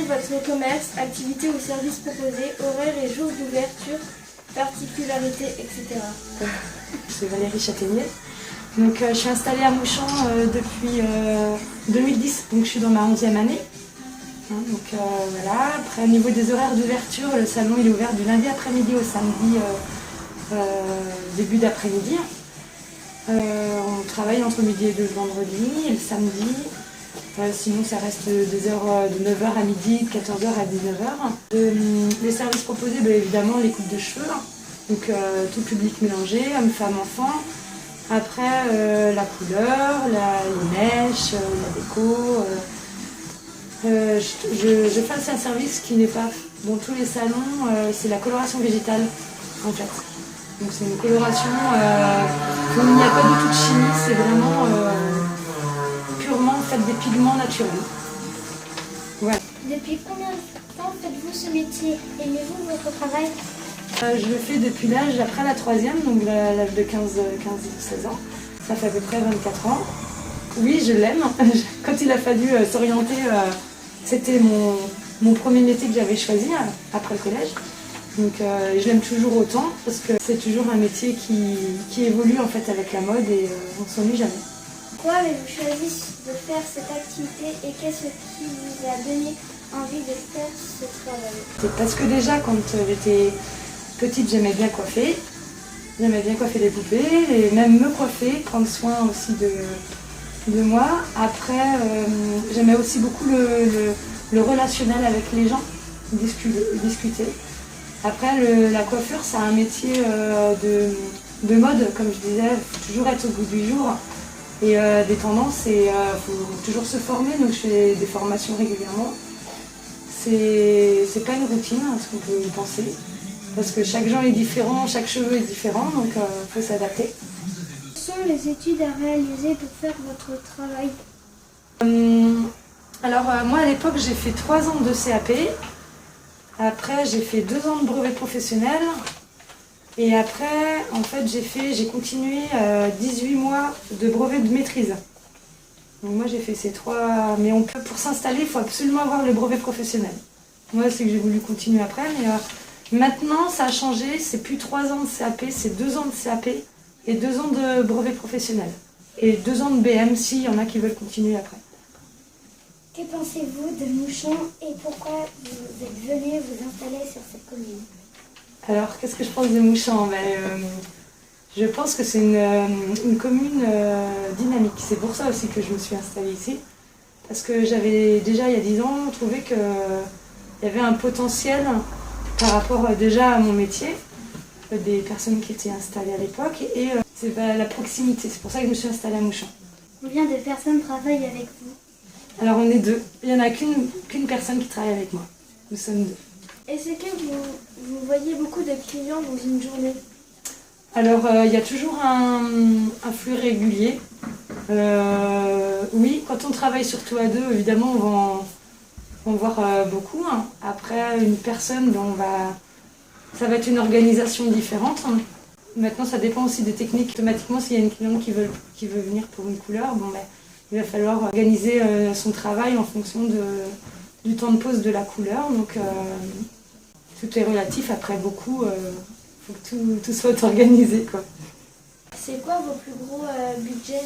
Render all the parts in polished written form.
votre commerce, activités ou services proposés, horaires et jours d'ouverture, particularités, etc. C'est Valérie Châtaignier. Donc, je suis installée à Mouchamp depuis 2010, donc je suis dans ma 11e année. Voilà. Après, au niveau des horaires d'ouverture, le salon il est ouvert du lundi après-midi au samedi début d'après-midi. On travaille entre midi et 2 le vendredi et le samedi. Sinon, ça reste des heures de 9h à midi, de 14h à 19h. Les services proposés, évidemment, les coupes de cheveux. Donc, tout public mélangé, hommes, femmes, enfants. Après, la couleur, les mèches, la déco. Je fais aussi un service qui n'est pas dans tous les salons, c'est la coloration végétale, en fait. Donc, c'est une coloration où il n'y a pas du tout de chimie, c'est vraiment purement fait des pigments naturels. Voilà. Depuis combien de temps faites-vous ce métier? Aimez-vous votre travail? Je le fais depuis l'âge après la 3e, donc l'âge de 15-16 ans. Ça fait à peu près 24 ans. Oui, je l'aime. Quand il a fallu s'orienter, c'était mon premier métier que j'avais choisi après le collège. Donc je l'aime toujours autant parce que c'est toujours un métier qui évolue en fait avec la mode et on ne s'ennuie jamais. Pourquoi avez-vous choisi de faire cette activité et qu'est-ce qui vous a donné envie de faire ce travail? C'est parce que déjà quand j'étais petite j'aimais bien coiffer. J'aimais bien coiffer les poupées et même me coiffer, prendre soin aussi de moi. Après j'aimais aussi beaucoup le relationnel avec les gens, discuter. Après, la coiffure, c'est un métier de mode, comme je disais, il faut toujours être au goût du jour. Et des tendances, il faut toujours se former, donc je fais des formations régulièrement. C'est pas une routine, ce qu'on peut penser, parce que chaque gens est différent, chaque cheveu est différent, donc il faut s'adapter. Quelles sont les études à réaliser pour faire votre travail? Alors, moi, à l'époque, j'ai fait 3 ans de CAP. Après, j'ai fait 2 ans de brevet professionnel. Et après, en fait, j'ai continué 18 mois de brevet de maîtrise. Donc moi, j'ai fait ces 3... Mais pour s'installer, il faut absolument avoir le brevet professionnel. Moi, c'est que j'ai voulu continuer après. Mais maintenant, ça a changé. C'est plus 3 ans de CAP, c'est 2 ans de CAP et 2 ans de brevet professionnel. Et 2 ans de BM, s'il y en a qui veulent continuer après. Que pensez-vous de Mouchamp et pourquoi vous êtes venu vous installer sur cette commune? Alors, qu'est-ce que je pense de Mouchamp? Je pense que c'est une commune dynamique. C'est pour ça aussi que je me suis installée ici. Parce que j'avais déjà, il y a 10 ans, trouvé qu'il y avait un potentiel par rapport déjà à mon métier, des personnes qui étaient installées à l'époque, et c'est la proximité. C'est pour ça que je me suis installée à Mouchamp. Combien de personnes travaillent avec vous? Alors on est 2. Il n'y en a qu'une personne qui travaille avec moi. Nous sommes 2. Est-ce que vous voyez beaucoup de clients dans une journée? Alors il y a toujours un flux régulier. Oui, quand on travaille surtout à 2, évidemment on va en voir beaucoup. Après une personne, ça va être une organisation différente. Maintenant ça dépend aussi des techniques. Automatiquement s'il y a une cliente qui veut venir pour une couleur, il va falloir organiser son travail en fonction du temps de pause de la couleur. Donc tout est relatif. Après beaucoup, il faut que tout soit organisé, quoi. C'est quoi vos plus gros budgets,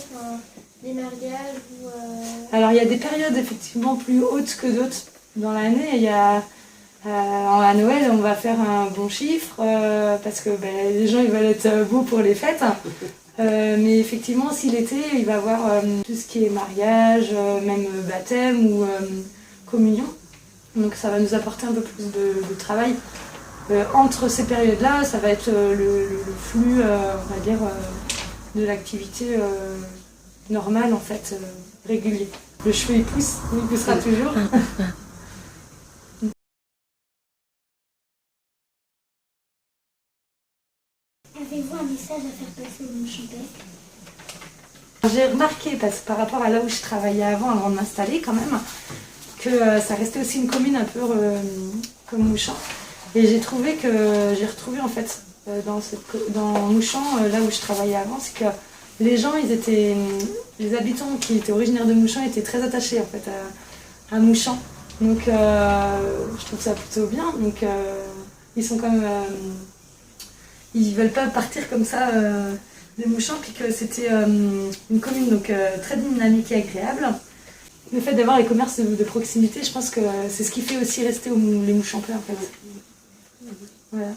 des mariages Alors il y a des périodes effectivement plus hautes que d'autres dans l'année. À Noël, on va faire un bon chiffre parce que les gens ils veulent être beaux pour les fêtes. Mais effectivement, si l'été, il va y avoir tout ce qui est mariage, même baptême ou communion. Donc ça va nous apporter un peu plus de travail. Entre ces périodes-là, ça va être le flux, on va dire, de l'activité normale, en fait, régulier. Le cheveu, il poussera toujours. Avez-vous un message à faire passer aux Mouchampais? J'ai remarqué, par rapport à là où je travaillais avant de m'installer quand même, que ça restait aussi une commune un peu comme Mouchamp. Et j'ai retrouvé en fait dans Mouchamp, là où je travaillais avant, c'est que les gens, les habitants qui étaient originaires de Mouchamp étaient très attachés en fait à Mouchamp. Donc je trouve ça plutôt bien. Donc ils sont comme ils veulent pas partir comme ça des Mouchans, puis que c'était une commune donc très dynamique et agréable. Le fait d'avoir les commerces de proximité, je pense que c'est ce qui fait aussi rester les Mouchans en fait. Voilà.